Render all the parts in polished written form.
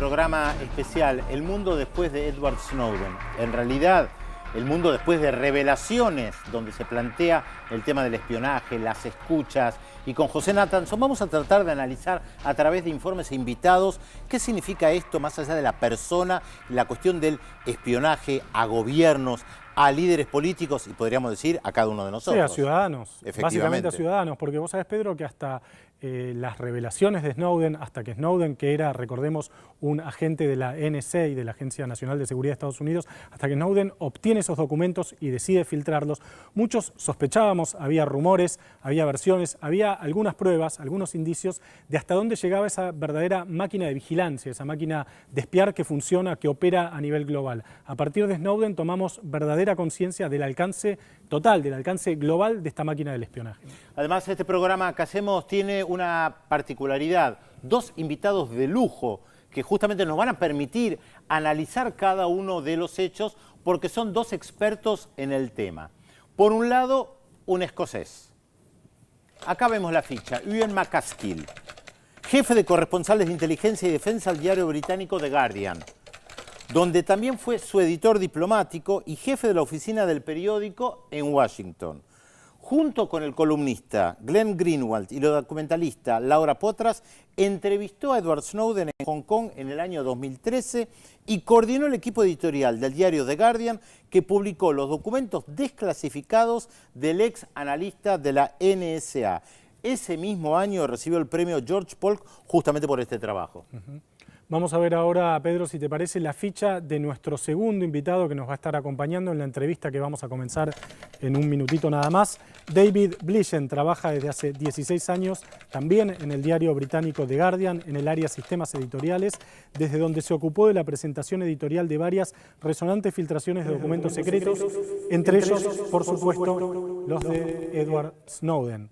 programa especial El mundo después de Edward Snowden. En realidad, el mundo después de revelaciones, donde se plantea el tema del espionaje, las escuchas. Y con José Nathanson vamos a tratar de analizar a través de informes e invitados qué significa esto más allá de la persona, la cuestión del espionaje a gobiernos, a líderes políticos y podríamos decir a cada uno de nosotros. Sí, a ciudadanos, básicamente a ciudadanos, porque vos sabés, Pedro, que hasta las revelaciones de Snowden, hasta que Snowden, que era, recordemos, un agente de la NSA, de la Agencia Nacional de Seguridad de Estados Unidos, hasta que Snowden obtiene esos documentos y decide filtrarlos, muchos sospechábamos, había rumores, había versiones, había algunas pruebas, algunos indicios de hasta dónde llegaba esa verdadera máquina de vigilancia, esa máquina de espiar que funciona, que opera a nivel global. A partir de Snowden tomamos verdadera conciencia del alcance total, del alcance global de esta máquina del espionaje. Además, este programa que hacemos tiene una particularidad, dos invitados de lujo que justamente nos van a permitir analizar cada uno de los hechos porque son dos expertos en el tema. Por un lado, un escocés. Acá vemos la ficha, Ewan MacAskill, jefe de corresponsales de inteligencia y defensa al diario británico The Guardian, donde también fue su editor diplomático y jefe de la oficina del periódico en Washington. Junto con el columnista Glenn Greenwald y la documentalista Laura Poitras, entrevistó a Edward Snowden en Hong Kong en el año 2013 y coordinó el equipo editorial del diario The Guardian que publicó los documentos desclasificados del ex analista de la NSA. Ese mismo año recibió el premio George Polk justamente por este trabajo. Vamos a ver ahora, Pedro, si te parece, la ficha de nuestro segundo invitado que nos va a estar acompañando en la entrevista que vamos a comenzar en un minutito nada más. David Blichen trabaja desde hace 16 años también en el diario británico The Guardian, en el área sistemas editoriales, desde donde se ocupó de la presentación editorial de varias resonantes filtraciones de documentos secretos, entre ellos, por supuesto, los de Edward Snowden.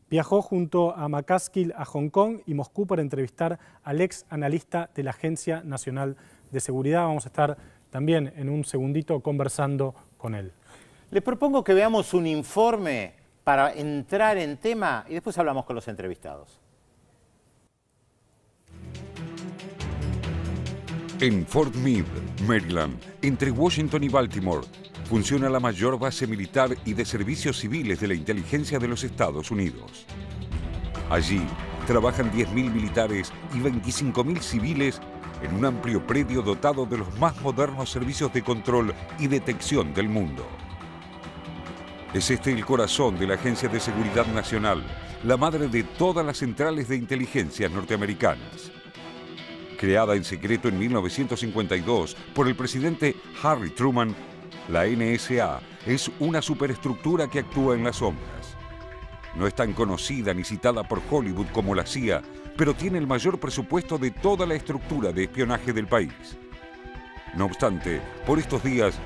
Viajó junto a MacAskill a Hong Kong y Moscú para entrevistar al ex analista de la Agencia Nacional de Seguridad. Vamos a estar también en un segundito conversando con él. Les propongo que veamos un informe para entrar en tema y después hablamos con los entrevistados. En Fort Meade, Maryland, entre Washington y Baltimore, funciona la mayor base militar y de servicios civiles de la inteligencia de los Estados Unidos. Allí trabajan 10.000 militares y 25.000 civiles en un amplio predio dotado de los más modernos servicios de control y detección del mundo. Es este el corazón de la Agencia de Seguridad Nacional, la madre de todas las centrales de inteligencia norteamericanas. Creada en secreto en 1952 por el presidente Harry Truman, la NSA es una superestructura que actúa en las sombras. No es tan conocida ni citada por Hollywood como la CIA, pero tiene el mayor presupuesto de toda la estructura de espionaje del país. No obstante, por estos días,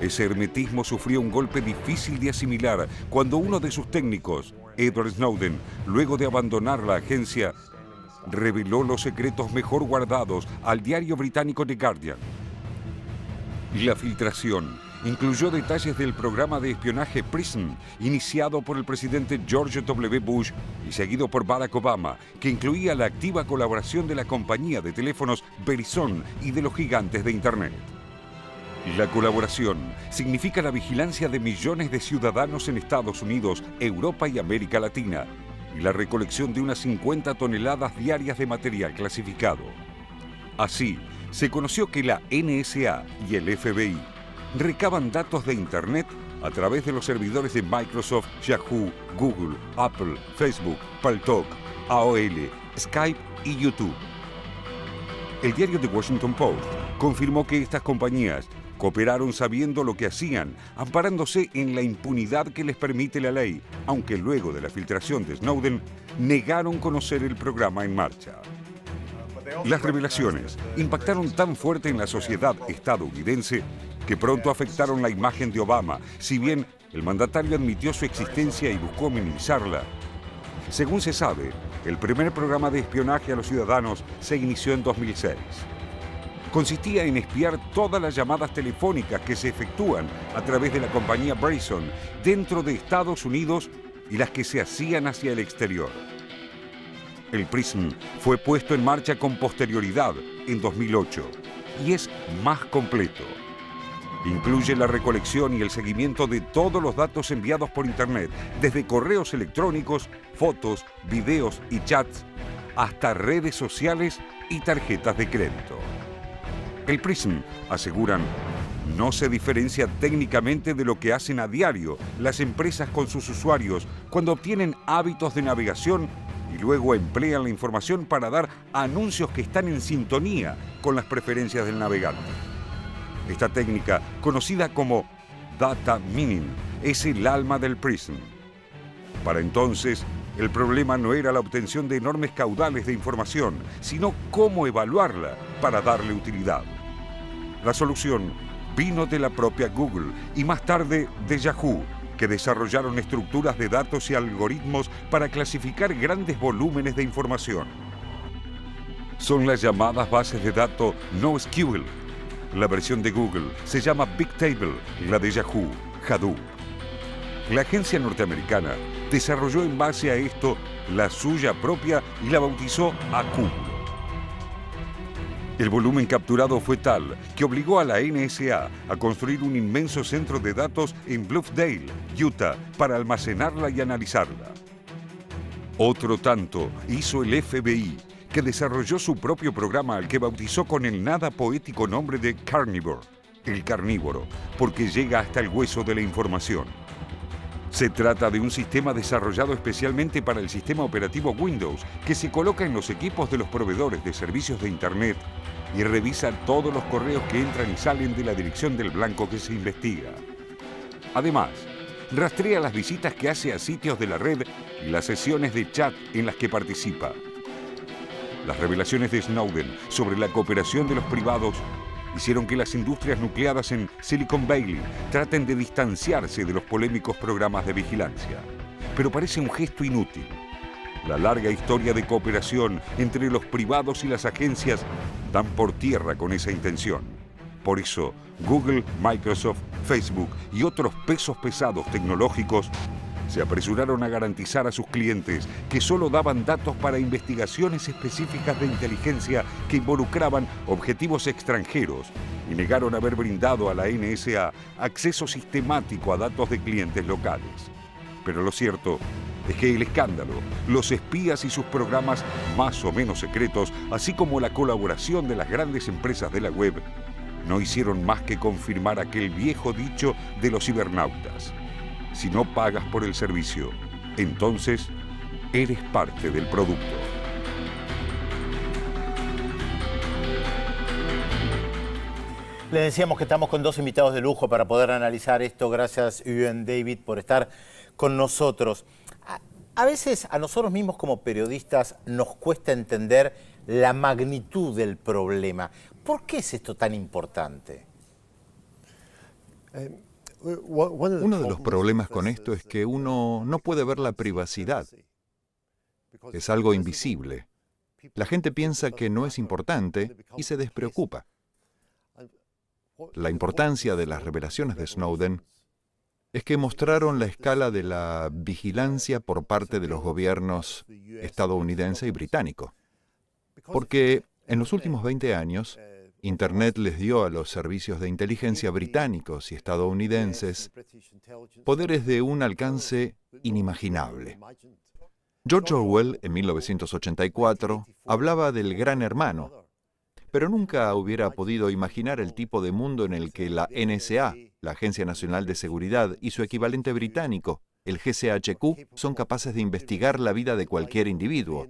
ese hermetismo sufrió un golpe difícil de asimilar cuando uno de sus técnicos, Edward Snowden, luego de abandonar la agencia, reveló los secretos mejor guardados al diario británico The Guardian. La filtración incluyó detalles del programa de espionaje PRISM, iniciado por el presidente George W. Bush y seguido por Barack Obama, que incluía la activa colaboración de la compañía de teléfonos Verizon y de los gigantes de Internet. La colaboración significa la vigilancia de millones de ciudadanos en Estados Unidos, Europa y América Latina, y la recolección de unas 50 toneladas diarias de material clasificado. Así, se conoció que la NSA y el FBI recaban datos de Internet a través de los servidores de Microsoft, Yahoo, Google, Apple, Facebook, Paltalk, AOL, Skype y YouTube. El diario The Washington Post confirmó que estas compañías cooperaron sabiendo lo que hacían, amparándose en la impunidad que les permite la ley, aunque luego de la filtración de Snowden negaron conocer el programa en marcha. Las revelaciones impactaron tan fuerte en la sociedad estadounidense que pronto afectaron la imagen de Obama, si bien el mandatario admitió su existencia y buscó minimizarla. Según se sabe, el primer programa de espionaje a los ciudadanos se inició en 2006. Consistía en espiar todas las llamadas telefónicas que se efectúan a través de la compañía Verizon dentro de Estados Unidos y las que se hacían hacia el exterior. El PRISM fue puesto en marcha con posterioridad en 2008 y es más completo. Incluye la recolección y el seguimiento de todos los datos enviados por Internet, desde correos electrónicos, fotos, videos y chats, hasta redes sociales y tarjetas de crédito. El PRISM, aseguran, no se diferencia técnicamente de lo que hacen a diario las empresas con sus usuarios cuando obtienen hábitos de navegación y luego emplean la información para dar anuncios que están en sintonía con las preferencias del navegante. Esta técnica, conocida como data mining, es el alma del PRISM. Para entonces, el problema no era la obtención de enormes caudales de información, sino cómo evaluarla para darle utilidad. La solución vino de la propia Google y más tarde de Yahoo, que desarrollaron estructuras de datos y algoritmos para clasificar grandes volúmenes de información. Son las llamadas bases de datos NoSQL. La versión de Google se llama Bigtable y la de Yahoo, Hadoop. La agencia norteamericana desarrolló en base a esto la suya propia y la bautizó Acúmulo. El volumen capturado fue tal que obligó a la NSA a construir un inmenso centro de datos en Bluffdale, Utah, para almacenarla y analizarla. Otro tanto hizo el FBI, que desarrolló su propio programa al que bautizó con el nada poético nombre de Carnivore, el carnívoro, porque llega hasta el hueso de la información. Se trata de un sistema desarrollado especialmente para el sistema operativo Windows, que se coloca en los equipos de los proveedores de servicios de Internet y revisa todos los correos que entran y salen de la dirección del blanco que se investiga. Además, rastrea las visitas que hace a sitios de la red y las sesiones de chat en las que participa. Las revelaciones de Snowden sobre la cooperación de los privados hicieron que las industrias nucleadas en Silicon Valley traten de distanciarse de los polémicos programas de vigilancia. Pero parece un gesto inútil. La larga historia de cooperación entre los privados y las agencias dan por tierra con esa intención. Por eso, Google, Microsoft, Facebook y otros pesos pesados tecnológicos se apresuraron a garantizar a sus clientes que solo daban datos para investigaciones específicas de inteligencia que involucraban objetivos extranjeros y negaron haber brindado a la NSA acceso sistemático a datos de clientes locales. Pero lo cierto es que el escándalo, los espías y sus programas más o menos secretos, así como la colaboración de las grandes empresas de la web, no hicieron más que confirmar aquel viejo dicho de los cibernautas. Si no pagas por el servicio, entonces eres parte del producto. Le decíamos que estamos con dos invitados de lujo para poder analizar esto. Gracias, Ewan David, por estar con nosotros. A veces a nosotros mismos como periodistas nos cuesta entender la magnitud del problema. ¿Por qué es esto tan importante? Uno de los problemas con esto es que uno no puede ver la privacidad. Es algo invisible. La gente piensa que no es importante y se despreocupa. La importancia de las revelaciones de Snowden es que mostraron la escala de la vigilancia por parte de los gobiernos estadounidense y británico. Porque en los últimos 20 años, Internet les dio a los servicios de inteligencia británicos y estadounidenses poderes de un alcance inimaginable. George Orwell, en 1984, hablaba del Gran Hermano, pero nunca hubiera podido imaginar el tipo de mundo en el que la NSA, la Agencia Nacional de Seguridad, y su equivalente británico, el GCHQ, son capaces de investigar la vida de cualquier individuo.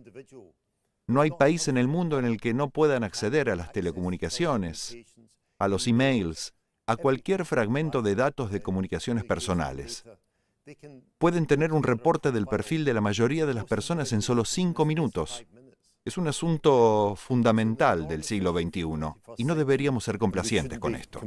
No hay país en el mundo en el que no puedan acceder a las telecomunicaciones, a los emails, a cualquier fragmento de datos de comunicaciones personales. Pueden tener un reporte del perfil de la mayoría de las personas en solo 5 minutos. Es un asunto fundamental del siglo XXI y no deberíamos ser complacientes con esto.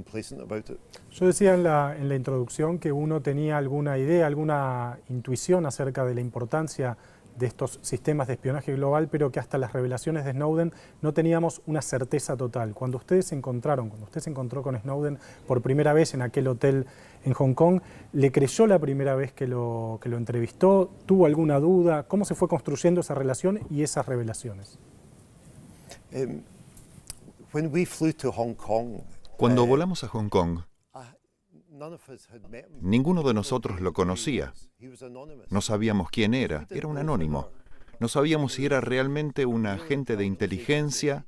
Yo decía en la introducción que uno tenía alguna idea, alguna intuición acerca de la importancia de estos sistemas de espionaje global, pero que hasta las revelaciones de Snowden no teníamos una certeza total. Cuando usted se encontró con Snowden por primera vez en aquel hotel en Hong Kong, ¿le creyó la primera vez que lo entrevistó? ¿Tuvo alguna duda? ¿Cómo se fue construyendo esa relación y esas revelaciones? Cuando volamos a Hong Kong, ninguno de nosotros lo conocía. No sabíamos quién era un anónimo. No sabíamos si era realmente un agente de inteligencia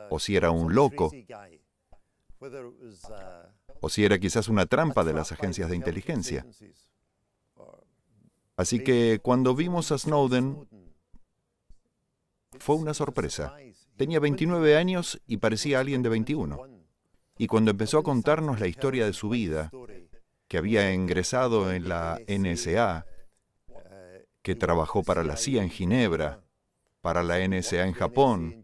o si era un loco o si era quizás una trampa de las agencias de inteligencia. Así que cuando vimos a Snowden, fue una sorpresa. Tenía 29 años y parecía alguien de 21. Y cuando empezó a contarnos la historia de su vida, que había ingresado en la NSA, que trabajó para la CIA en Ginebra, para la NSA en Japón,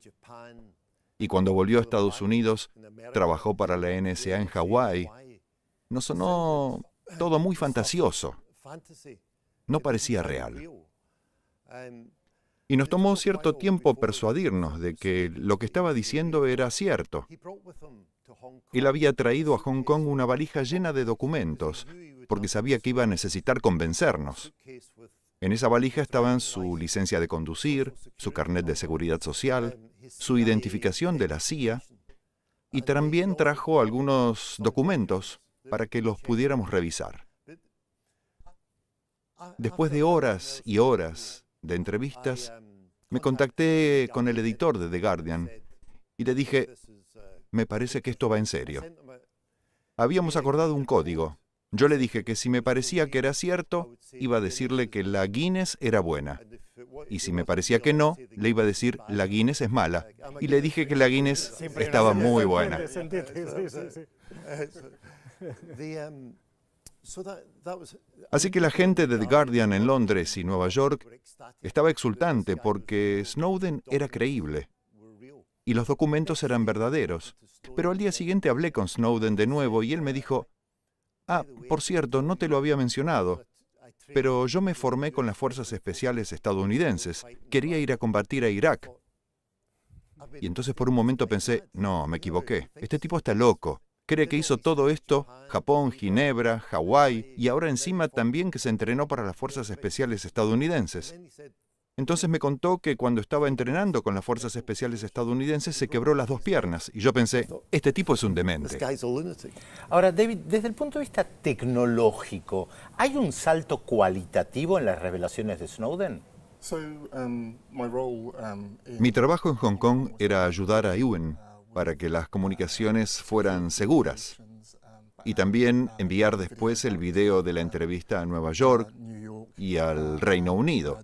y cuando volvió a Estados Unidos, trabajó para la NSA en Hawái, nos sonó todo muy fantasioso. No parecía real. Y nos tomó cierto tiempo persuadirnos de que lo que estaba diciendo era cierto. Él había traído a Hong Kong una valija llena de documentos, porque sabía que iba a necesitar convencernos. En esa valija estaban su licencia de conducir, su carnet de seguridad social, su identificación de la CIA, y también trajo algunos documentos para que los pudiéramos revisar. Después de horas y horas de entrevistas, me contacté con el editor de The Guardian y le dije: me parece que esto va en serio. Habíamos acordado un código. Yo le dije que si me parecía que era cierto, iba a decirle que la Guinness era buena. Y si me parecía que no, le iba a decir la Guinness es mala. Y le dije que la Guinness estaba muy buena. Así que la gente de The Guardian en Londres y Nueva York estaba exultante porque Snowden era creíble y los documentos eran verdaderos. Pero al día siguiente hablé con Snowden de nuevo y él me dijo: por cierto, no te lo había mencionado, pero yo me formé con las fuerzas especiales estadounidenses. Quería ir a combatir a Irak. Y entonces por un momento pensé: no, me equivoqué. Este tipo está loco. Cree que hizo todo esto, Japón, Ginebra, Hawái, y ahora encima también que se entrenó para las fuerzas especiales estadounidenses. Entonces me contó que cuando estaba entrenando con las fuerzas especiales estadounidenses se quebró las dos piernas. Y yo pensé: este tipo es un demente. Ahora, David, desde el punto de vista tecnológico, ¿hay un salto cualitativo en las revelaciones de Snowden? Mi trabajo en Hong Kong era ayudar a Ewen para que las comunicaciones fueran seguras y también enviar después el video de la entrevista a Nueva York y al Reino Unido.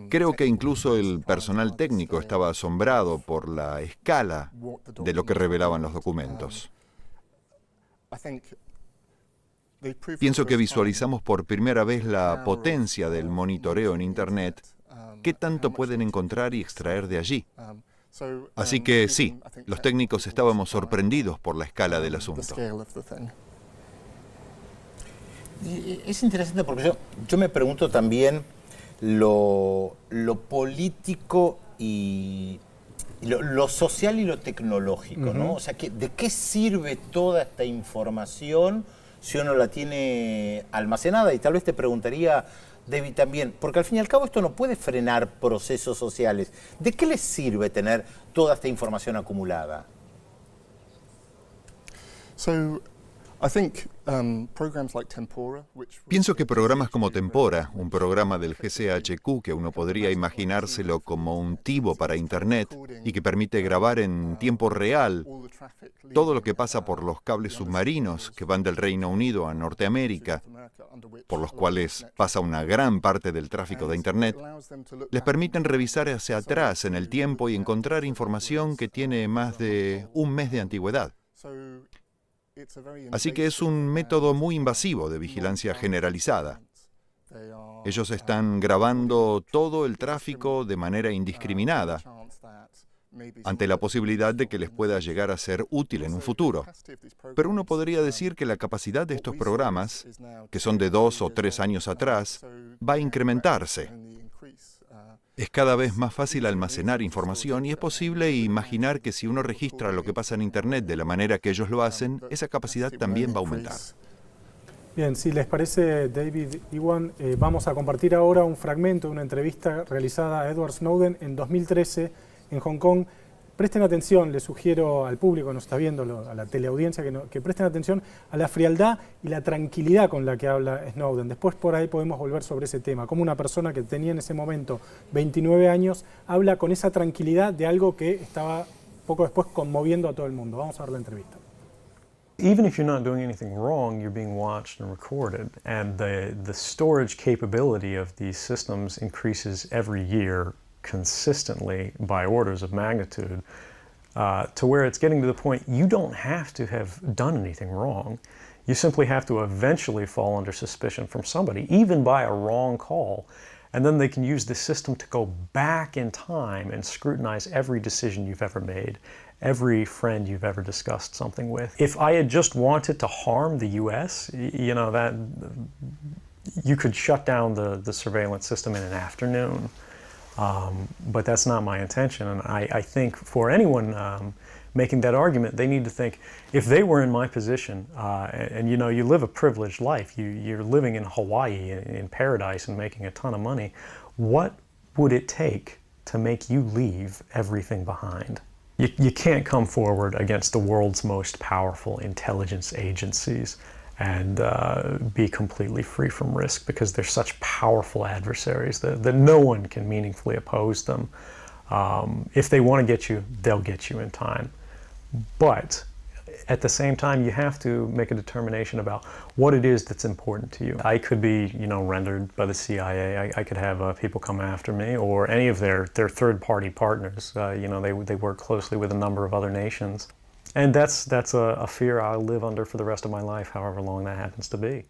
Creo que incluso el personal técnico estaba asombrado por la escala de lo que revelaban los documentos. Pienso que visualizamos por primera vez la potencia del monitoreo en Internet, qué tanto pueden encontrar y extraer de allí. Así que sí, los técnicos estábamos sorprendidos por la escala del asunto. Es interesante porque yo me pregunto también lo político y lo social y lo tecnológico, ¿no? O sea, ¿de qué sirve toda esta información si uno la tiene almacenada? Y tal vez te preguntaría, David, también, porque al fin y al cabo esto no puede frenar procesos sociales. ¿De qué les sirve tener toda esta información acumulada? Pienso que programas como Tempora, un programa del GCHQ que uno podría imaginárselo como un TiVo para Internet y que permite grabar en tiempo real todo lo que pasa por los cables submarinos que van del Reino Unido a Norteamérica, por los cuales pasa una gran parte del tráfico de Internet, les permiten revisar hacia atrás en el tiempo y encontrar información que tiene más de un mes de antigüedad. Así que es un método muy invasivo de vigilancia generalizada. Ellos están grabando todo el tráfico de manera indiscriminada ante la posibilidad de que les pueda llegar a ser útil en un futuro. Pero uno podría decir que la capacidad de estos programas, que son de 2 o 3 años atrás, va a incrementarse. Es cada vez más fácil almacenar información y es posible imaginar que si uno registra lo que pasa en Internet de la manera que ellos lo hacen, esa capacidad también va a aumentar. Bien, si les parece, David, Ewan, vamos a compartir ahora un fragmento de una entrevista realizada a Edward Snowden en 2013 en Hong Kong. Presten atención, les sugiero al público que nos está viendo, a la teleaudiencia, que presten atención a la frialdad y la tranquilidad con la que habla Snowden. Después por ahí podemos volver sobre ese tema, como una persona que tenía en ese momento 29 años habla con esa tranquilidad de algo que estaba poco después conmoviendo a todo el mundo. Vamos a ver la entrevista. Even if you're not doing anything wrong, you're being watched and recorded. And the storage capability of these systems increases every year consistently by orders of magnitude to where it's getting to the point you don't have to have done anything wrong. You simply have to eventually fall under suspicion from somebody, even by a wrong call. And then they can use the system to go back in time and scrutinize every decision you've ever made, every friend you've ever discussed something with. If I had just wanted to harm the US, you know, that you could shut down the surveillance system in an afternoon. But that's not my intention, and I think for anyone making that argument, they need to think, if they were in my position, and you know, you live a privileged life, you're living in Hawaii in paradise and making a ton of money, what would it take to make you leave everything behind? You can't come forward against the world's most powerful intelligence agencies and be completely free from risk, because they're such powerful adversaries that no one can meaningfully oppose them. If they want to get you, they'll get you in time. But at the same time, you have to make a determination about what it is that's important to you. I could be, you know, rendered by the CIA. I could have people come after me, or any of their third-party partners. You know, they work closely with a number of other nations. And that's a fear I'll live under for the rest of my life, however long that happens to be.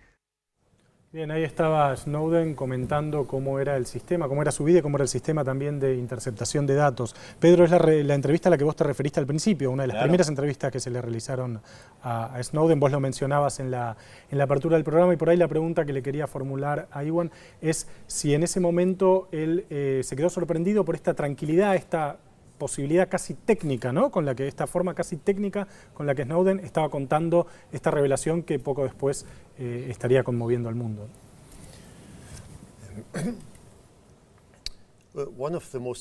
Bien, ahí estaba Snowden comentando cómo era el sistema, cómo era su vida y cómo era el sistema también de interceptación de datos. Pedro, es la entrevista a la que vos te referiste al principio, una de las primeras entrevistas que se le realizaron a Snowden. Vos lo mencionabas en la apertura del programa, y por ahí la pregunta que le quería formular a Ewan es si en ese momento él se quedó sorprendido por esta tranquilidad, esta posibilidad casi técnica, ¿no? Esta forma casi técnica con la que Snowden estaba contando esta revelación que poco después estaría conmoviendo al mundo.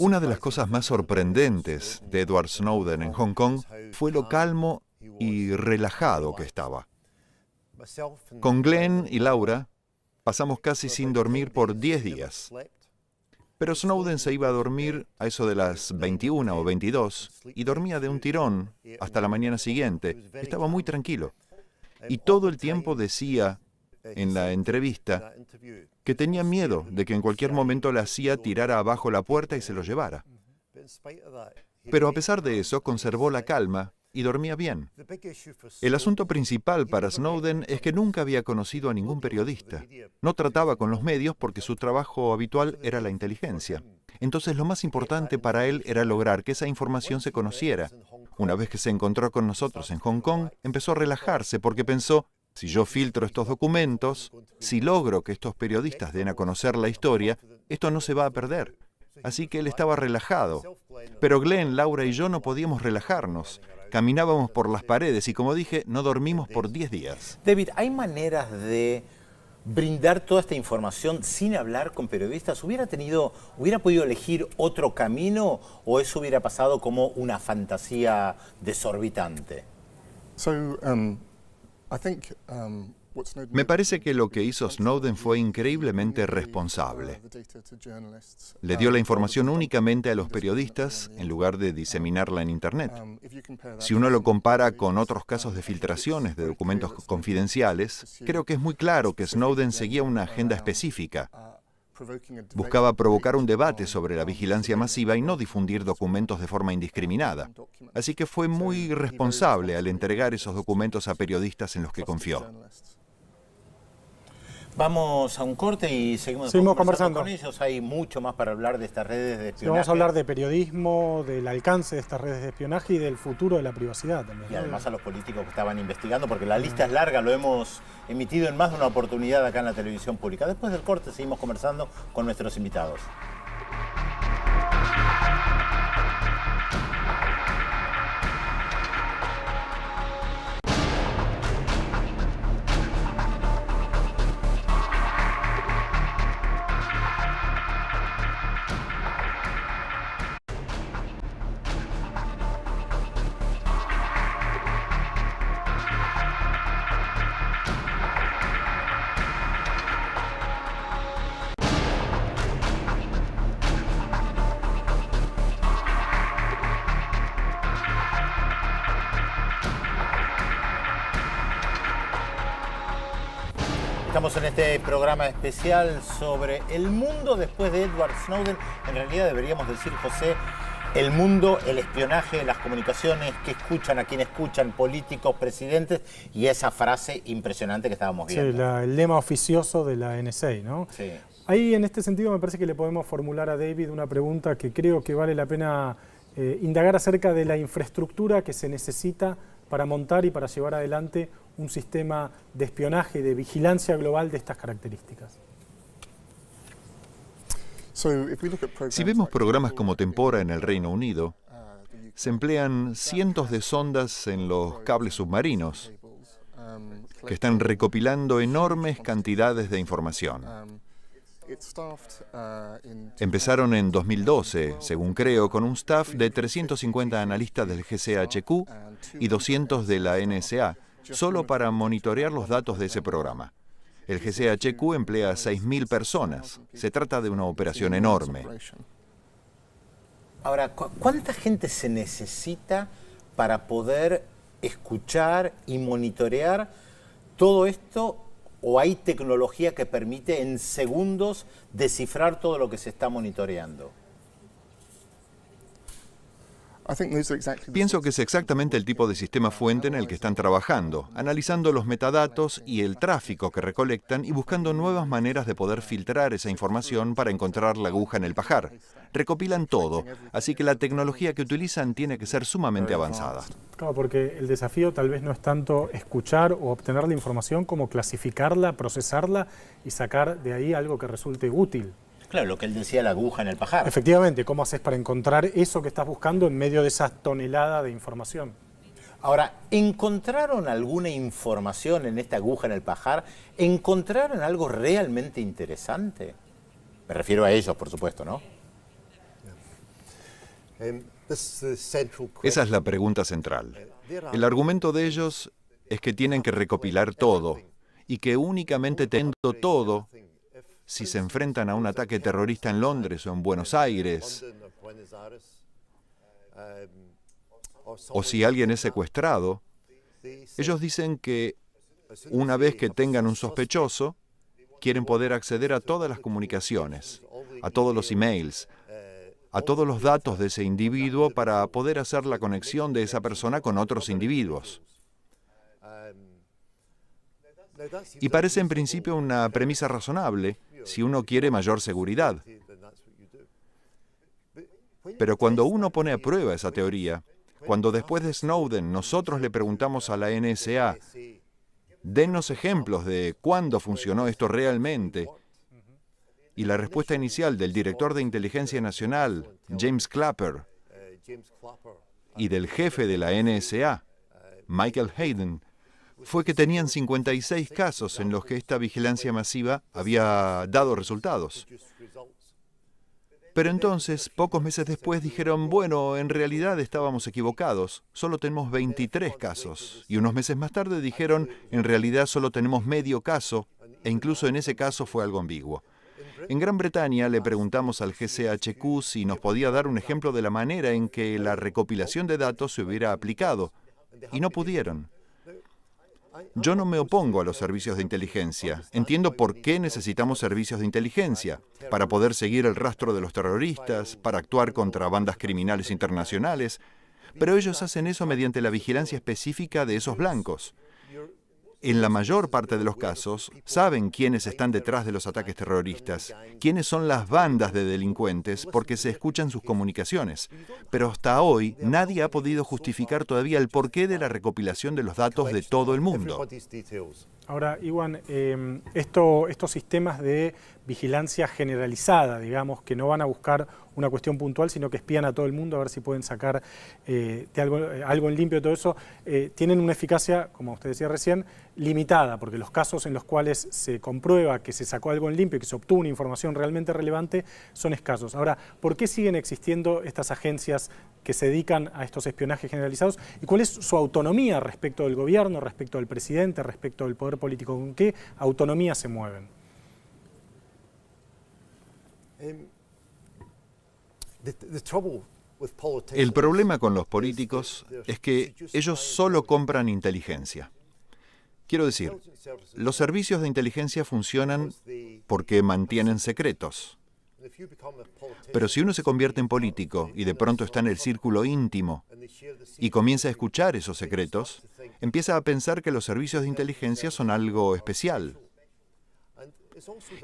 Una de las cosas más sorprendentes de Edward Snowden en Hong Kong fue lo calmo y relajado que estaba. Con Glenn y Laura pasamos casi sin dormir por 10 días. Pero Snowden se iba a dormir a eso de las 21 o 22 y dormía de un tirón hasta la mañana siguiente. Estaba muy tranquilo. Y todo el tiempo decía en la entrevista que tenía miedo de que en cualquier momento la CIA tirara abajo la puerta y se lo llevara. Pero a pesar de eso, conservó la calma y dormía bien. El asunto principal para Snowden es que nunca había conocido a ningún periodista. No trataba con los medios porque su trabajo habitual era la inteligencia. Entonces lo más importante para él era lograr que esa información se conociera. Una vez que se encontró con nosotros en Hong Kong, empezó a relajarse porque pensó, si yo filtro estos documentos, si logro que estos periodistas den a conocer la historia, esto no se va a perder. Así que él estaba relajado. Pero Glenn, Laura y yo no podíamos relajarnos. Caminábamos por las paredes y, como dije, no dormimos por 10 días. David, ¿hay maneras de brindar toda esta información sin hablar con periodistas? ¿Hubiera podido elegir otro camino o eso hubiera pasado como una fantasía desorbitante? Me parece que lo que hizo Snowden fue increíblemente responsable. Le dio la información únicamente a los periodistas en lugar de diseminarla en Internet. Si uno lo compara con otros casos de filtraciones de documentos confidenciales, creo que es muy claro que Snowden seguía una agenda específica. Buscaba provocar un debate sobre la vigilancia masiva y no difundir documentos de forma indiscriminada. Así que fue muy responsable al entregar esos documentos a periodistas en los que confió. Vamos a un corte y seguimos conversando con ellos. Hay mucho más para hablar de estas redes de espionaje. Sí, vamos a hablar de periodismo, del alcance de estas redes de espionaje y del futuro de la privacidad también. Y además a los políticos que estaban investigando, porque la lista es larga, lo hemos emitido en más de una oportunidad acá en la televisión pública. Después del corte seguimos conversando con nuestros invitados. Estamos en este programa especial sobre el mundo después de Edward Snowden. En realidad deberíamos decir, José, el mundo, el espionaje, las comunicaciones, que escuchan, a quién escuchan, políticos, presidentes, y esa frase impresionante que estábamos viendo. Sí, el lema oficioso de la NSA, ¿no? Sí. Ahí, en este sentido, me parece que le podemos formular a David una pregunta que creo que vale la pena indagar acerca de la infraestructura que se necesita para montar y para llevar adelante un sistema de espionaje y de vigilancia global de estas características. Si vemos programas como Tempora en el Reino Unido, se emplean cientos de sondas en los cables submarinos que están recopilando enormes cantidades de información. Empezaron en 2012, según creo, con un staff de 350 analistas del GCHQ y 200 de la NSA, solo para monitorear los datos de ese programa. El GCHQ emplea a 6.000 personas. Se trata de una operación enorme. Ahora, ¿cuánta gente se necesita para poder escuchar y monitorear todo esto? ¿O hay tecnología que permite en segundos descifrar todo lo que se está monitoreando? Pienso que es exactamente el tipo de sistema fuente en el que están trabajando, analizando los metadatos y el tráfico que recolectan y buscando nuevas maneras de poder filtrar esa información para encontrar la aguja en el pajar. Recopilan todo, así que la tecnología que utilizan tiene que ser sumamente avanzada. Claro, porque el desafío tal vez no es tanto escuchar o obtener la información como clasificarla, procesarla y sacar de ahí algo que resulte útil. Claro, lo que él decía, la aguja en el pajar. Efectivamente, ¿cómo haces para encontrar eso que estás buscando en medio de esa tonelada de información? Ahora, ¿encontraron alguna información en esta aguja en el pajar? ¿Encontraron algo realmente interesante? Me refiero a ellos, por supuesto, ¿no? Esa es la pregunta central. El argumento de ellos es que tienen que recopilar todo y que únicamente teniendo todo, si se enfrentan a un ataque terrorista en Londres o en Buenos Aires, o si alguien es secuestrado, ellos dicen que una vez que tengan un sospechoso, quieren poder acceder a todas las comunicaciones, a todos los emails, a todos los datos de ese individuo para poder hacer la conexión de esa persona con otros individuos. Y parece en principio una premisa razonable si uno quiere mayor seguridad. Pero cuando uno pone a prueba esa teoría, cuando después de Snowden nosotros le preguntamos a la NSA, dennos ejemplos de cuándo funcionó esto realmente, y la respuesta inicial del director de Inteligencia Nacional, James Clapper, y del jefe de la NSA, Michael Hayden, fue que tenían 56 casos en los que esta vigilancia masiva había dado resultados. Pero entonces, pocos meses después, dijeron, bueno, en realidad estábamos equivocados, solo tenemos 23 casos. Y unos meses más tarde dijeron, en realidad solo tenemos medio caso, e incluso en ese caso fue algo ambiguo. En Gran Bretaña le preguntamos al GCHQ si nos podía dar un ejemplo de la manera en que la recopilación de datos se hubiera aplicado, y no pudieron. Yo no me opongo a los servicios de inteligencia. Entiendo por qué necesitamos servicios de inteligencia, para poder seguir el rastro de los terroristas, para actuar contra bandas criminales internacionales, pero ellos hacen eso mediante la vigilancia específica de esos blancos. en la mayor parte de los casos, saben quiénes están detrás de los ataques terroristas, quiénes son las bandas de delincuentes, porque se escuchan sus comunicaciones. Pero hasta hoy nadie ha podido justificar todavía el porqué de la recopilación de los datos de todo el mundo. Ahora, Iwan, estos sistemas de vigilancia generalizada, digamos, que no van a buscar una cuestión puntual, sino que espían a todo el mundo a ver si pueden sacar algo en limpio de todo eso, tienen una eficacia, como usted decía recién, limitada, porque los casos en los cuales se comprueba que se sacó algo en limpio y que se obtuvo una información realmente relevante son escasos. Ahora, ¿por qué siguen existiendo estas agencias que se dedican a estos espionajes generalizados? ¿Y cuál es su autonomía respecto del gobierno, respecto del presidente, respecto del poder político? ¿Con qué autonomía se mueven? El problema con los políticos es que ellos solo compran inteligencia. Quiero decir, los servicios de inteligencia funcionan porque mantienen secretos. Pero si uno se convierte en político y de pronto está en el círculo íntimo y comienza a escuchar esos secretos, empieza a pensar que los servicios de inteligencia son algo especial.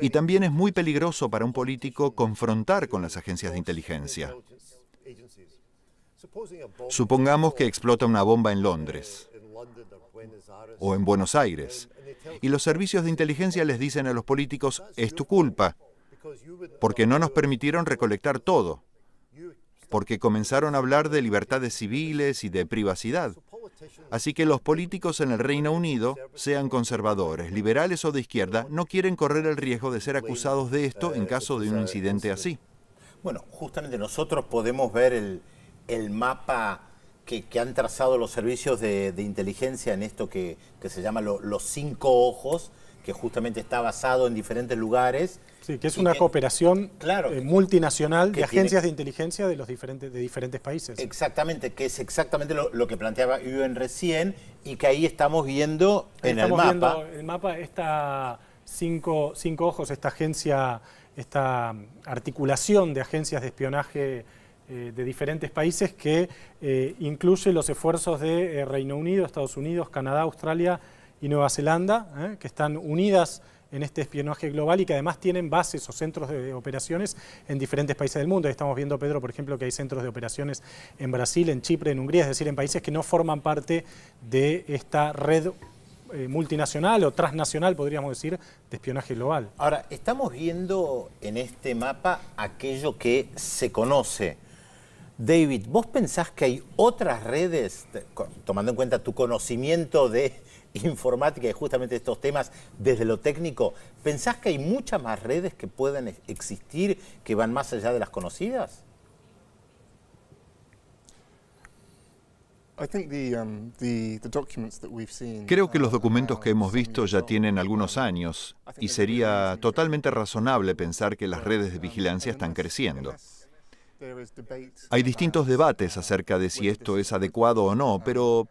Y también es muy peligroso para un político confrontar con las agencias de inteligencia. Supongamos que explota una bomba en Londres o en Buenos Aires, y los servicios de inteligencia les dicen a los políticos, es tu culpa, porque no nos permitieron recolectar todo, porque comenzaron a hablar de libertades civiles y de privacidad. Así que los políticos en el Reino Unido, sean conservadores, liberales o de izquierda, no quieren correr el riesgo de ser acusados de esto en caso de un incidente así. Bueno, justamente nosotros podemos ver el mapa que han trazado los servicios de inteligencia en esto que se llama los 5 ojos, que justamente está basado en diferentes lugares. Sí, que es una cooperación multinacional de agencias de inteligencia de diferentes países. Exactamente, que es exactamente lo que planteaba Iwan recién, y que ahí estamos viendo en el mapa. Estamos viendo el mapa, esta 5 ojos, esta agencia, esta articulación de agencias de espionaje de diferentes países que incluye los esfuerzos de Reino Unido, Estados Unidos, Canadá, Australia y Nueva Zelanda, que están unidas en este espionaje global y que además tienen bases o centros de operaciones en diferentes países del mundo. Estamos viendo, Pedro, por ejemplo, que hay centros de operaciones en Brasil, en Chipre, en Hungría, es decir, en países que no forman parte de esta red multinacional o transnacional, podríamos decir, de espionaje global. Ahora, estamos viendo en este mapa aquello que se conoce. David, ¿vos pensás que hay otras redes, tomando en cuenta tu conocimiento de informática y justamente estos temas desde lo técnico, pensás que hay muchas más redes que pueden existir que van más allá de las conocidas? Creo que los documentos que hemos visto ya tienen algunos años y sería totalmente razonable pensar que las redes de vigilancia están creciendo. Hay distintos debates acerca de si esto es adecuado o no, pero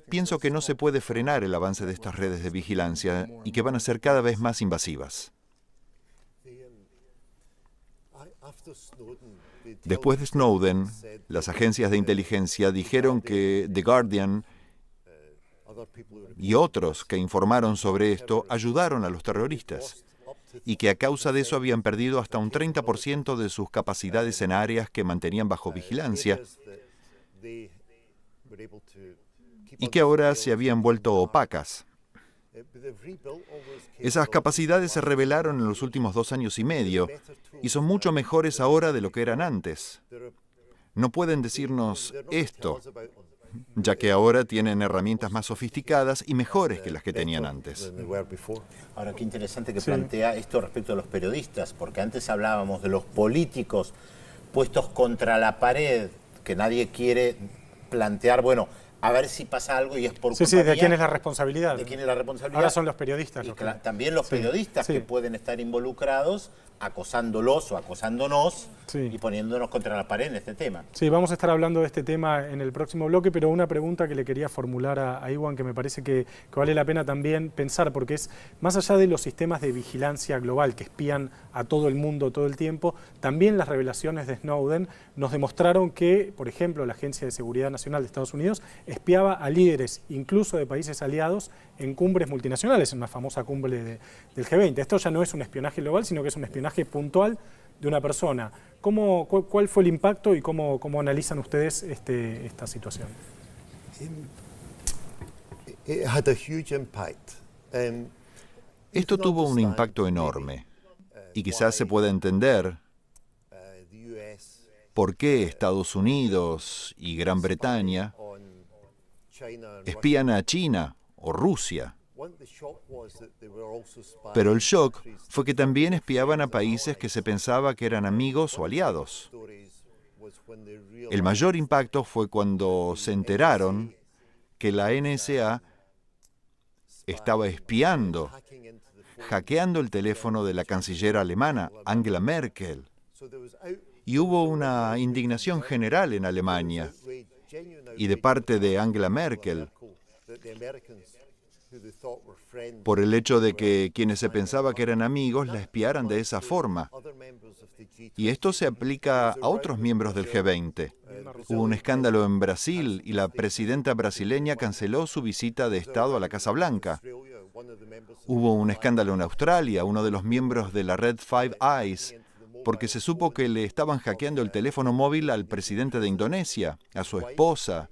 pienso que no se puede frenar el avance de estas redes de vigilancia y que van a ser cada vez más invasivas. Después de Snowden, las agencias de inteligencia dijeron que The Guardian y otros que informaron sobre esto ayudaron a los terroristas y que a causa de eso habían perdido hasta un 30% de sus capacidades en áreas que mantenían bajo vigilancia y que ahora se habían vuelto opacas. Esas capacidades se revelaron en los últimos 2 años y medio y son mucho mejores ahora de lo que eran antes. No pueden decirnos esto, ya que ahora tienen herramientas más sofisticadas y mejores que las que tenían antes. Ahora, qué interesante que plantea esto respecto a los periodistas, porque antes hablábamos de los políticos puestos contra la pared, que nadie quiere plantear, bueno, a ver si pasa algo y es por culpa ¿de mía. quién es la responsabilidad? ¿De quién es la responsabilidad? Ahora son los periodistas. Y también los periodistas que pueden estar involucrados acosándolos o acosándonos Sí. y poniéndonos contra la pared en este tema. Sí, vamos a estar hablando de este tema en el próximo bloque, pero una pregunta que le quería formular a Iwan, que me parece que vale la pena también pensar, porque es más allá de los sistemas de vigilancia global que espían a todo el mundo todo el tiempo, también las revelaciones de Snowden nos demostraron que, por ejemplo, la Agencia de Seguridad Nacional de Estados Unidos espiaba a líderes, incluso de países aliados, en cumbres multinacionales, en una famosa cumbre del G20. Esto ya no es un espionaje global, sino que es un espionaje puntual de una persona. ¿Cuál fue el impacto y cómo analizan ustedes esta situación? It had a huge impact. Esto tuvo un impacto enorme y quizás se pueda entender por qué Estados Unidos y Gran Bretaña espían a China o Rusia. Pero el shock fue que también espiaban a países que se pensaba que eran amigos o aliados. El mayor impacto fue cuando se enteraron que la NSA estaba espiando, hackeando el teléfono de la canciller alemana, Angela Merkel. Y hubo una indignación general en Alemania y de parte de Angela Merkel por el hecho de que quienes se pensaba que eran amigos la espiaran de esa forma. Y esto se aplica a otros miembros del G20. Hubo un escándalo en Brasil y la presidenta brasileña canceló su visita de Estado a la Casa Blanca. Hubo un escándalo en Australia, uno de los miembros de la red Five Eyes, porque se supo que le estaban hackeando el teléfono móvil al presidente de Indonesia, a su esposa,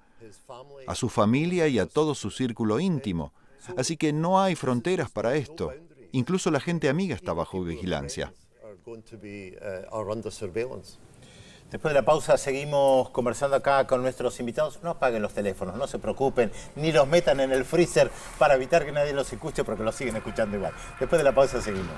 a su familia y a todo su círculo íntimo. Así que no hay fronteras para esto. Incluso la gente amiga está bajo vigilancia. Después de la pausa seguimos conversando acá con nuestros invitados. No apaguen los teléfonos, no se preocupen, ni los metan en el freezer para evitar que nadie los escuche, porque los siguen escuchando igual. Después de la pausa seguimos.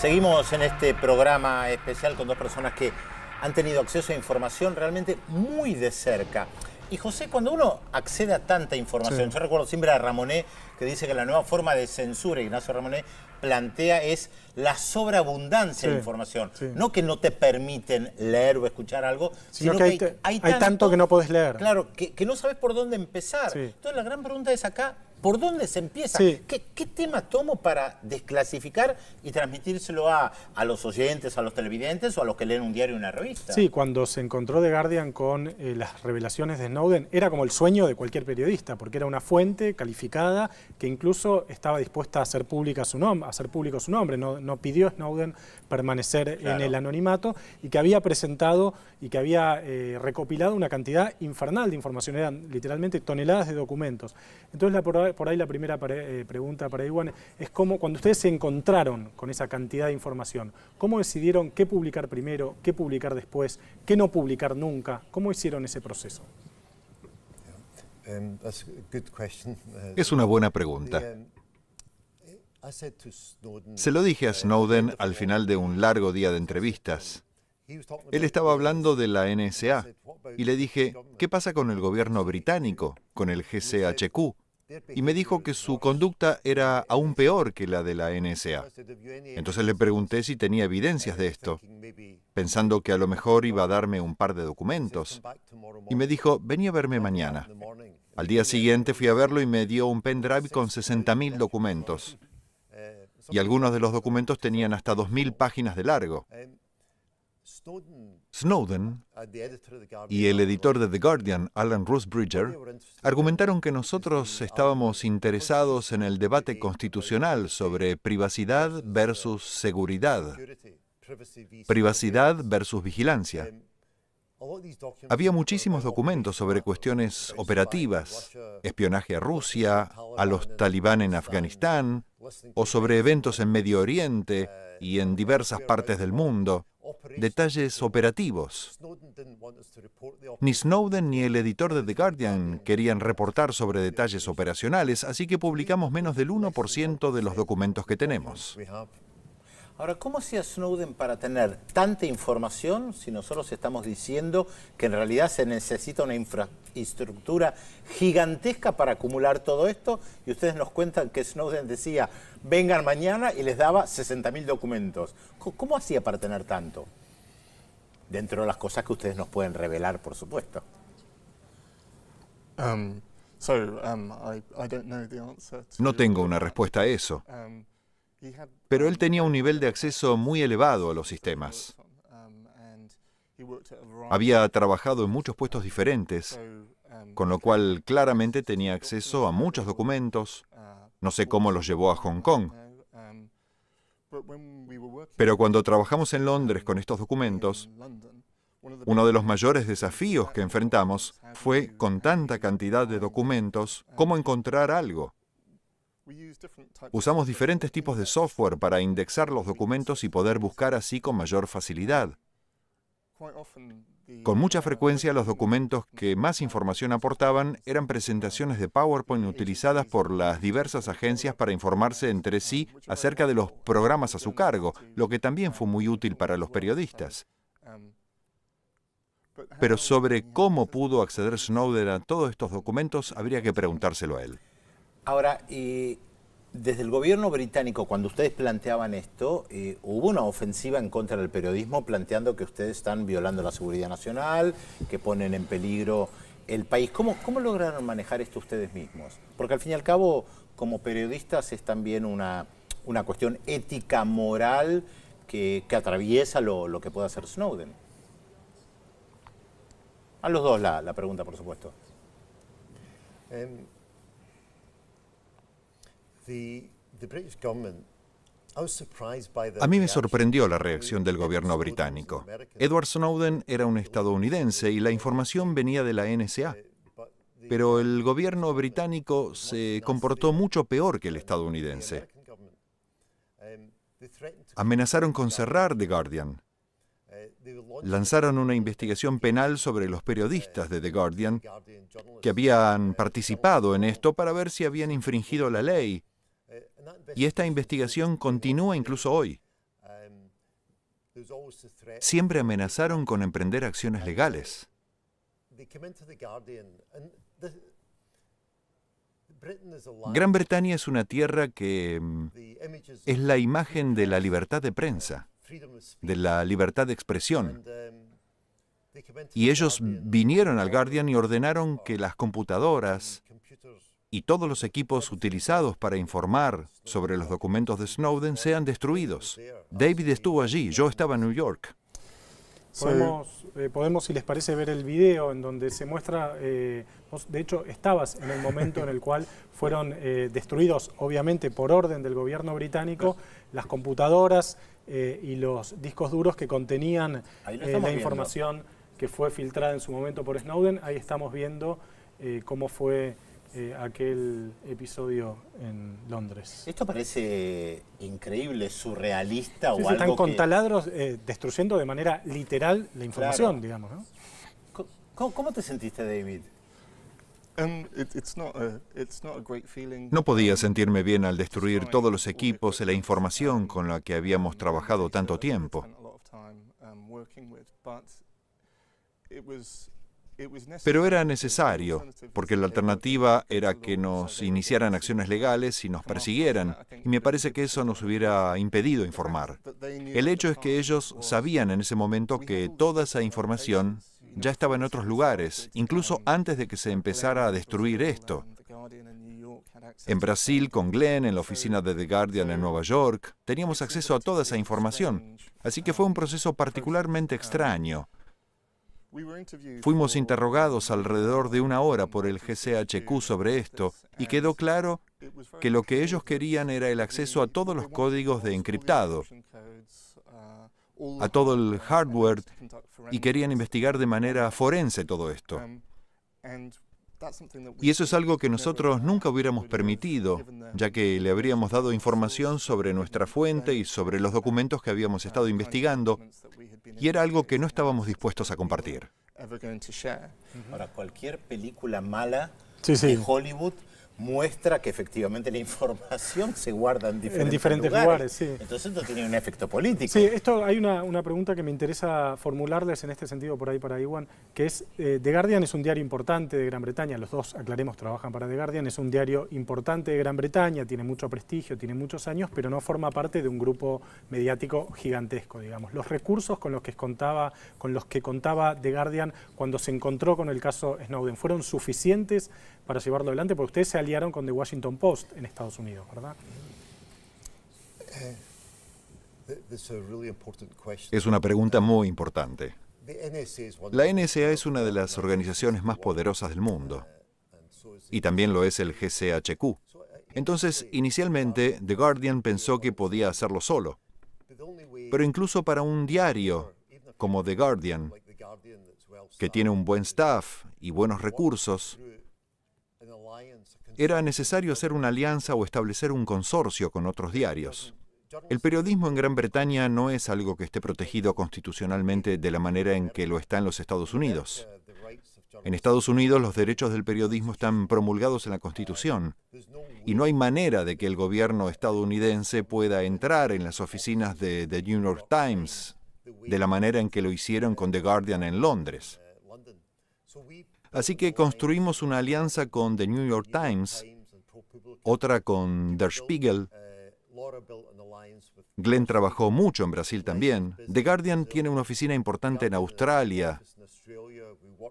Seguimos en este programa especial con dos personas que han tenido acceso a información realmente muy de cerca. Y José, cuando uno accede a tanta información, yo recuerdo siempre a Ramonet, que dice que la nueva forma de censura, Ignacio Ramonet, plantea es la sobreabundancia de información. No que no te permiten leer o escuchar algo, sino que hay tanto que no podés leer. Claro, que no sabes por dónde empezar. Entonces la gran pregunta es acá, ¿por dónde se empieza? ¿Qué tema tomo para desclasificar y transmitírselo a los oyentes, a los televidentes o a los que leen un diario o una revista? Sí, cuando se encontró The Guardian con las revelaciones de Snowden, era como el sueño de cualquier periodista, porque era una fuente calificada que incluso estaba dispuesta a hacer público su nombre. No pidió Snowden permanecer en el anonimato y que había presentado y que había recopilado una cantidad infernal de información, eran literalmente toneladas de documentos. Entonces por ahí la primera pregunta para Iwan es cómo, cuando ustedes se encontraron con esa cantidad de información, ¿cómo decidieron qué publicar primero, qué publicar después, qué no publicar nunca? ¿Cómo hicieron ese proceso? Es una buena pregunta. Se lo dije a Snowden al final de un largo día de entrevistas. Él estaba hablando de la NSA y le dije, ¿qué pasa con el gobierno británico, con el GCHQ? Y me dijo que su conducta era aún peor que la de la NSA. Entonces le pregunté si tenía evidencias de esto, pensando que a lo mejor iba a darme un par de documentos. Y me dijo, vení a verme mañana. Al día siguiente fui a verlo y me dio un pendrive con 60.000 documentos. Y algunos de los documentos tenían hasta 2.000 páginas de largo. Snowden y el editor de The Guardian, Alan Rusbridger, argumentaron que nosotros estábamos interesados en el debate constitucional sobre privacidad versus seguridad, privacidad versus vigilancia. Había muchísimos documentos sobre cuestiones operativas, espionaje a Rusia, a los talibán en Afganistán, o sobre eventos en Medio Oriente y en diversas partes del mundo. detalles operativos. Snowden didn't want us to report the Ni Snowden ni el editor de The Guardian querían reportar sobre detalles operacionales, así que publicamos menos del 1% de los documentos que tenemos. we have. Ahora, ¿cómo hacía Snowden para tener tanta información si nosotros estamos diciendo que en realidad se necesita una infraestructura gigantesca para acumular todo esto? Y ustedes nos cuentan que Snowden decía, vengan mañana y les daba 60.000 documentos. ¿Cómo hacía para tener tanto? Dentro de las cosas que ustedes nos pueden revelar, por supuesto. I don't know the answer to, No tengo una respuesta a eso, he had, pero él tenía un nivel de acceso muy elevado a los sistemas. and he worked at a variety, Había trabajado en muchos puestos diferentes, so, con lo cual claramente tenía acceso a muchos documentos. No sé cómo los llevó a Hong Kong, but when we were working pero cuando trabajamos en Londres con estos documentos, in London, one of the uno de los mayores desafíos que enfrentamos fue, con tanta cantidad de documentos, cómo encontrar algo. we used different types Usamos diferentes tipos de software para indexar los documentos y poder buscar así con mayor facilidad. quite often the Con mucha frecuencia los documentos que más información aportaban eran presentaciones de PowerPoint utilizadas por las diversas agencias para informarse entre sí acerca de los programas a su cargo, lo que también fue muy útil para los periodistas. Pero sobre cómo pudo acceder Snowden a todos estos documentos habría que preguntárselo a él. Ahora, desde el gobierno británico, cuando ustedes planteaban esto, hubo una ofensiva en contra del periodismo planteando que ustedes están violando la seguridad nacional, que ponen en peligro el país. ¿Cómo lograron manejar esto ustedes mismos? Porque al fin y al cabo, como periodistas, es también una cuestión ética, moral, que atraviesa lo que puede hacer Snowden. A los dos la pregunta, por supuesto. The British government, I was surprised by the A mí me reaction. sorprendió la reacción del gobierno británico. Edward Snowden era un estadounidense y la información venía de la NSA. Pero el gobierno británico se comportó mucho peor que el estadounidense. Amenazaron con cerrar The Guardian. Lanzaron una investigación penal sobre los periodistas de The Guardian que habían participado en esto para ver si habían infringido la ley. Y esta investigación continúa incluso hoy. Siempre amenazaron con emprender acciones legales. Gran Bretaña es una tierra que es la imagen de la libertad de prensa, de la libertad de expresión. Y ellos vinieron al Guardian y ordenaron que las computadoras y todos los equipos utilizados para informar sobre los documentos de Snowden sean destruidos. David estuvo allí, yo estaba en New York. Podemos, si les parece, ver el video en donde se muestra, vos de hecho estabas en el momento en el cual fueron destruidos, obviamente por orden del gobierno británico, las computadoras y los discos duros que contenían la información que fue filtrada en su momento por Snowden. Ahí estamos viendo cómo fue aquel episodio en Londres. Esto parece increíble, surrealista o Sí, algo están con que... taladros destruyendo de manera literal la información, Claro. digamos, ¿no? ¿Cómo te sentiste, David? it's not a great feeling. No podía sentirme bien al destruir todos los equipos y la información con la que habíamos trabajado tanto tiempo. Pero era necesario, porque la alternativa era que nos iniciaran acciones legales y nos persiguieran, y me parece que eso nos hubiera impedido informar. El hecho es que ellos sabían en ese momento que toda esa información ya estaba en otros lugares, incluso antes de que se empezara a destruir esto. En Brasil, con Glenn, en la oficina de The Guardian en Nueva York, teníamos acceso a toda esa información, así que fue un proceso particularmente extraño. Fuimos interrogados alrededor de 1 hora por el GCHQ sobre esto y quedó claro que lo que ellos querían era el acceso a todos los códigos de encriptado, a todo el hardware, y querían investigar de manera forense todo esto. Y eso es algo que nosotros nunca hubiéramos permitido, ya que le habríamos dado información sobre nuestra fuente y sobre los documentos que habíamos estado investigando, y era algo que no estábamos dispuestos a compartir. Ahora, cualquier película mala Sí, sí. de Hollywood muestra que efectivamente la información se guarda en diferentes lugares, sí. Entonces esto tiene un efecto político. Sí, esto hay una pregunta que me interesa formularles en este sentido por ahí para Iwan, que es, The Guardian es un diario importante de Gran Bretaña, los dos, aclaremos, trabajan para The Guardian, es un diario importante de Gran Bretaña, tiene mucho prestigio, tiene muchos años, pero no forma parte de un grupo mediático gigantesco, digamos. Los recursos con los que contaba The Guardian cuando se encontró con el caso Snowden, ¿fueron suficientes para llevarlo adelante? Porque ustedes se aliaron con The Washington Post en Estados Unidos, ¿verdad? Es una pregunta muy importante. La NSA es una de las organizaciones más poderosas del mundo, y también lo es el GCHQ. Entonces, inicialmente, The Guardian pensó que podía hacerlo solo. Pero incluso para un diario como The Guardian, que tiene un buen staff y buenos recursos, era necesario hacer una alianza o establecer un consorcio con otros diarios. El periodismo en Gran Bretaña no es algo que esté protegido constitucionalmente de la manera en que lo está en los Estados Unidos. En Estados Unidos los derechos del periodismo están promulgados en la Constitución y no hay manera de que el gobierno estadounidense pueda entrar en las oficinas de The New York Times de la manera en que lo hicieron con The Guardian en Londres. Así que construimos una alianza con The New York Times, otra con Der Spiegel. Glenn trabajó mucho en Brasil también. The Guardian tiene una oficina importante en Australia.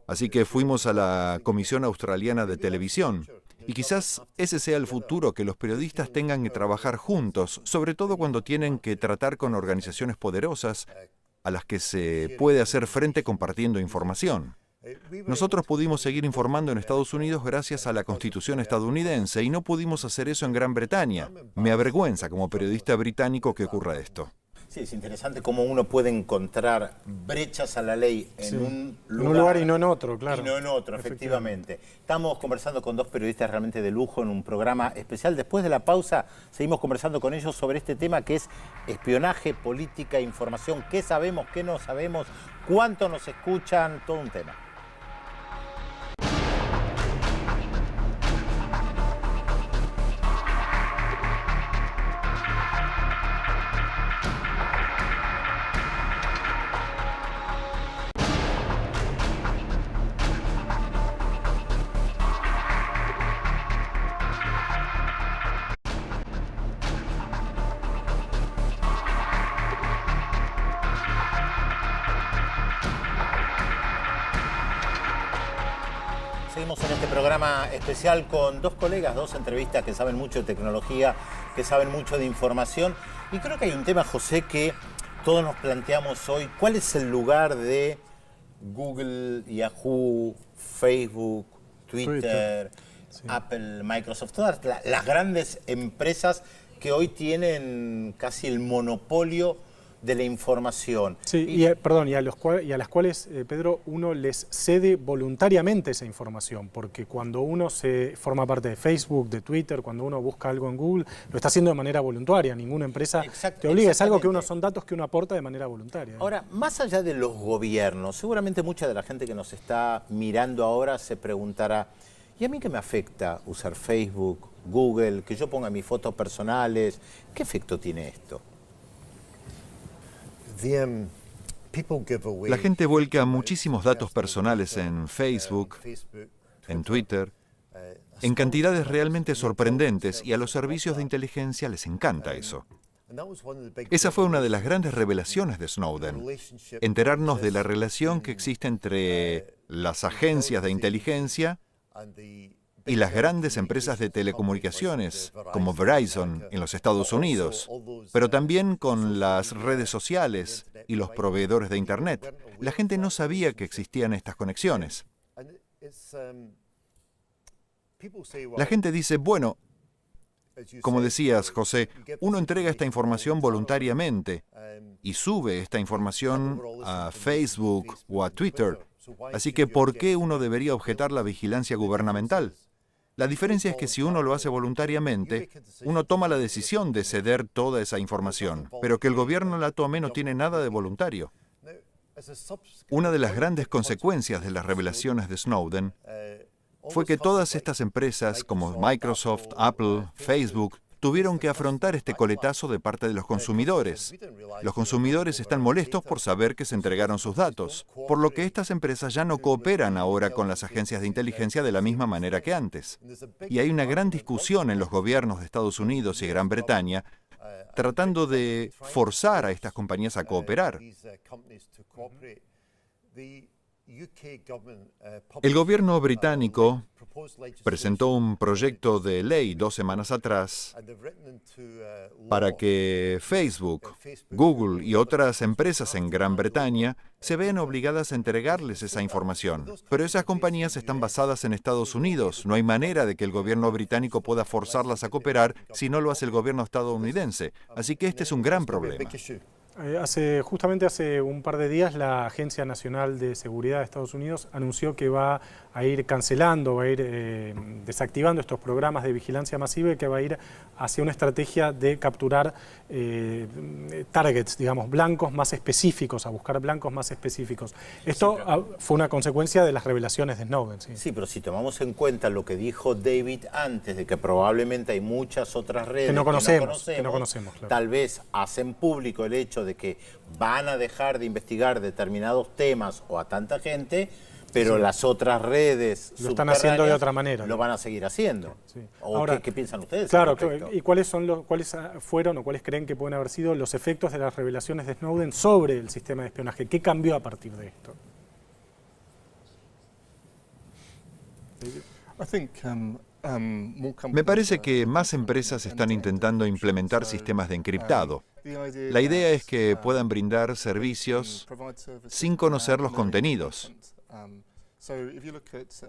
Así que fuimos a la Comisión Australiana de Televisión. Y quizás ese sea el futuro, que los periodistas tengan que trabajar juntos, sobre todo cuando tienen que tratar con organizaciones poderosas a las que se puede hacer frente compartiendo información. Nosotros pudimos seguir informando en Estados Unidos gracias a la Constitución estadounidense y no pudimos hacer eso en Gran Bretaña. Me avergüenza como periodista británico que ocurra esto. Sí, es interesante cómo uno puede encontrar brechas a la ley en un lugar y no en otro, claro. Y no en otro, efectivamente. Estamos conversando con dos periodistas realmente de lujo en un programa especial. Después de la pausa seguimos conversando con ellos sobre este tema que es espionaje, política, información. ¿Qué sabemos, qué no sabemos? ¿Cuánto nos escuchan? Todo un tema. Seguimos en este programa especial con dos colegas, dos entrevistas que saben mucho de tecnología, que saben mucho de información. Y creo que hay un tema, José, que todos nos planteamos hoy. ¿Cuál es el lugar de Google, Yahoo, Facebook, Twitter, Apple, Microsoft? Todas las grandes empresas que hoy tienen casi el monopolio de la información. Sí, y a las cuales, Pedro, uno les cede voluntariamente esa información, porque cuando uno se forma parte de Facebook, de Twitter, cuando uno busca algo en Google, lo está haciendo de manera voluntaria, ninguna empresa te obliga, es algo que son datos que uno aporta de manera voluntaria. Ahora, más allá de los gobiernos, seguramente mucha de la gente que nos está mirando ahora se preguntará, ¿y a mí qué me afecta usar Facebook, Google, que yo ponga mis fotos personales? ¿Qué efecto tiene esto? La gente vuelca muchísimos datos personales en Facebook, en Twitter, en cantidades realmente sorprendentes, y a los servicios de inteligencia les encanta eso. Esa fue una de las grandes revelaciones de Snowden, enterarnos de la relación que existe entre las agencias de inteligencia y las grandes empresas de telecomunicaciones, como Verizon en los Estados Unidos, pero también con las redes sociales y los proveedores de Internet. La gente no sabía que existían estas conexiones. La gente dice, bueno, como decías, José, uno entrega esta información voluntariamente y sube esta información a Facebook o a Twitter, Así que, ¿por qué uno debería objetar la vigilancia gubernamental? La diferencia es que si uno lo hace voluntariamente, uno toma la decisión de ceder toda esa información, pero que el gobierno la tome no tiene nada de voluntario. Una de las grandes consecuencias de las revelaciones de Snowden fue que todas estas empresas como Microsoft, Apple, Facebook, tuvieron que afrontar este coletazo de parte de los consumidores. Los consumidores están molestos por saber que se entregaron sus datos, por lo que estas empresas ya no cooperan ahora con las agencias de inteligencia de la misma manera que antes. Y hay una gran discusión en los gobiernos de Estados Unidos y Gran Bretaña tratando de forzar a estas compañías a cooperar. El gobierno británico presentó un proyecto de ley 2 semanas atrás para que Facebook, Google y otras empresas en Gran Bretaña se vean obligadas a entregarles esa información. Pero esas compañías están basadas en Estados Unidos. No hay manera de que el gobierno británico pueda forzarlas a cooperar si no lo hace el gobierno estadounidense. Así que este es un gran problema. Justamente hace un par de días la Agencia Nacional de Seguridad de Estados Unidos anunció que va a ir cancelando, va a ir desactivando estos programas de vigilancia masiva y que va a ir hacia una estrategia de capturar targets, digamos, blancos más específicos, a buscar blancos más específicos. Esto fue una consecuencia de las revelaciones de Snowden. Sí, pero si tomamos en cuenta lo que dijo David antes, de que probablemente hay muchas otras redes que no conocemos, claro. Tal vez hacen público el hecho de que van a dejar de investigar determinados temas o a tanta gente, pero las otras redes lo están haciendo de otra manera. Lo van a seguir haciendo. Sí. Ahora, ¿qué piensan ustedes? Claro, ¿y cuáles fueron o cuáles creen que pueden haber sido los efectos de las revelaciones de Snowden sobre el sistema de espionaje? ¿Qué cambió a partir de esto? Me parece que más empresas están intentando implementar sistemas de encriptado. La idea es que puedan brindar servicios sin conocer los contenidos.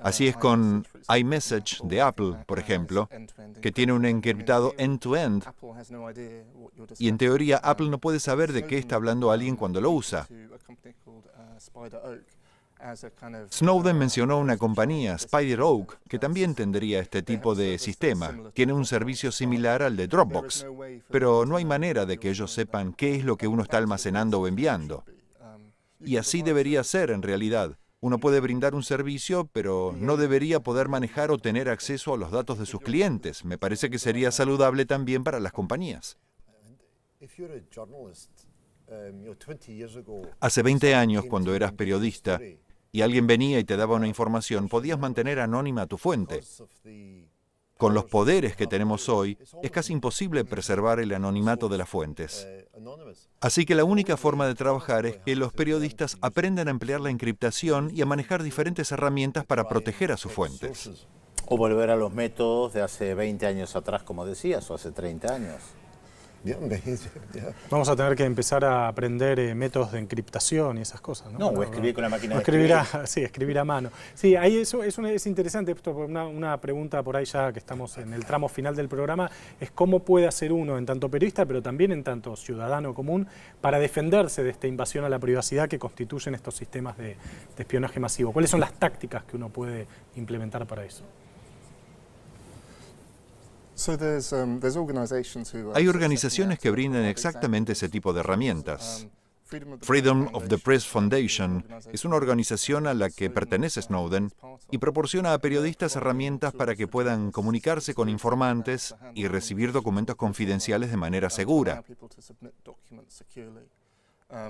Así es con iMessage de Apple, por ejemplo, que tiene un encriptado end-to-end. Y en teoría, Apple no puede saber de qué está hablando alguien cuando lo usa. Snowden mencionó una compañía, Spider Oak, que también tendría este tipo de sistema. Tiene un servicio similar al de Dropbox, pero no hay manera de que ellos sepan qué es lo que uno está almacenando o enviando. Y así debería ser en realidad. Uno puede brindar un servicio, pero no debería poder manejar o tener acceso a los datos de sus clientes. Me parece que sería saludable también para las compañías. Hace 20 años, cuando eras periodista, y alguien venía y te daba una información, podías mantener anónima tu fuente. Con los poderes que tenemos hoy, es casi imposible preservar el anonimato de las fuentes. Así que la única forma de trabajar es que los periodistas aprendan a emplear la encriptación y a manejar diferentes herramientas para proteger a sus fuentes. O volver a los métodos de hace 20 años atrás, como decías, o hace 30 años. Vamos a tener que empezar a aprender métodos de encriptación y esas cosas, ¿no? O escribir con la máquina de escribir. Sí, escribir a mano. Sí, ahí es interesante, esto, una pregunta por ahí ya que estamos en el tramo final del programa, es cómo puede hacer uno en tanto periodista, pero también en tanto ciudadano común, para defenderse de esta invasión a la privacidad que constituyen estos sistemas de espionaje masivo. ¿Cuáles son las tácticas que uno puede implementar para eso? Hay organizaciones que brindan exactamente ese tipo de herramientas. Freedom of the Press Foundation es una organización a la que pertenece Snowden y proporciona a periodistas herramientas para que puedan comunicarse con informantes y recibir documentos confidenciales de manera segura.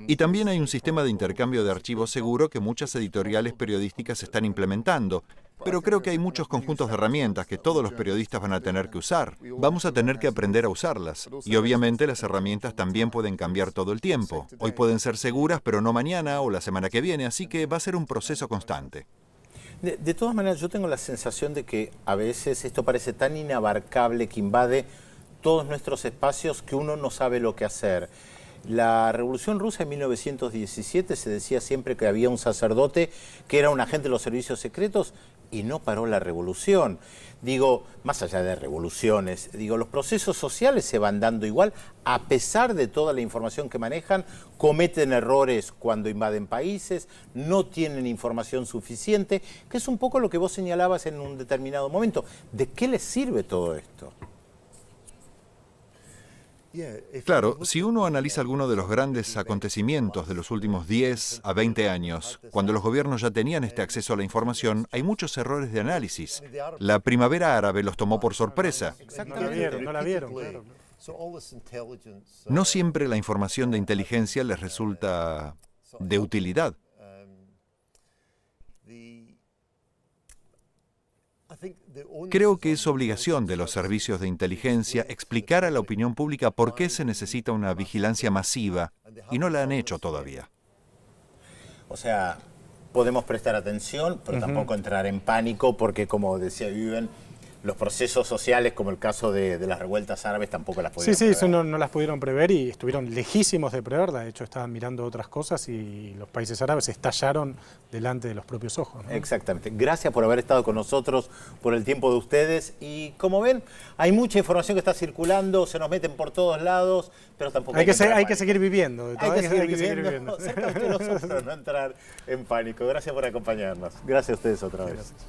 Y también hay un sistema de intercambio de archivos seguro que muchas editoriales periodísticas están implementando, pero creo que hay muchos conjuntos de herramientas que todos los periodistas van a tener que usar. Vamos a tener que aprender a usarlas. Y obviamente las herramientas también pueden cambiar todo el tiempo. Hoy pueden ser seguras, pero no mañana o la semana que viene, así que va a ser un proceso constante. De todas maneras, yo tengo la sensación de que a veces esto parece tan inabarcable que invade todos nuestros espacios que uno no sabe lo que hacer. La Revolución Rusa en 1917 se decía siempre que había un sacerdote que era un agente de los servicios secretos y no paró la revolución. Digo, más allá de revoluciones, digo, los procesos sociales se van dando igual, a pesar de toda la información que manejan, cometen errores cuando invaden países, no tienen información suficiente, que es un poco lo que vos señalabas en un determinado momento. ¿De qué les sirve todo esto? Claro, si uno analiza algunos de los grandes acontecimientos de los últimos 10 a 20 años, cuando los gobiernos ya tenían este acceso a la información, hay muchos errores de análisis. La primavera árabe los tomó por sorpresa. No la vieron, claro. No siempre la información de inteligencia les resulta de utilidad. Creo que es obligación de los servicios de inteligencia explicar a la opinión pública por qué se necesita una vigilancia masiva, y no la han hecho todavía. O sea, podemos prestar atención, pero tampoco entrar en pánico, porque como decía Viven, los procesos sociales, como el caso de las revueltas árabes, tampoco las pudieron prever. Eso no las pudieron prever y estuvieron lejísimos de preverla. De hecho, estaban mirando otras cosas y los países árabes estallaron delante de los propios ojos, ¿no? Exactamente. Gracias por haber estado con nosotros, por el tiempo de ustedes. Y como ven, hay mucha información que está circulando, se nos meten por todos lados, pero tampoco hay que seguir viviendo. Hay que seguir viviendo. Cerca de nosotros, no entrar en pánico. Gracias por acompañarnos. Gracias a ustedes otra vez. Gracias.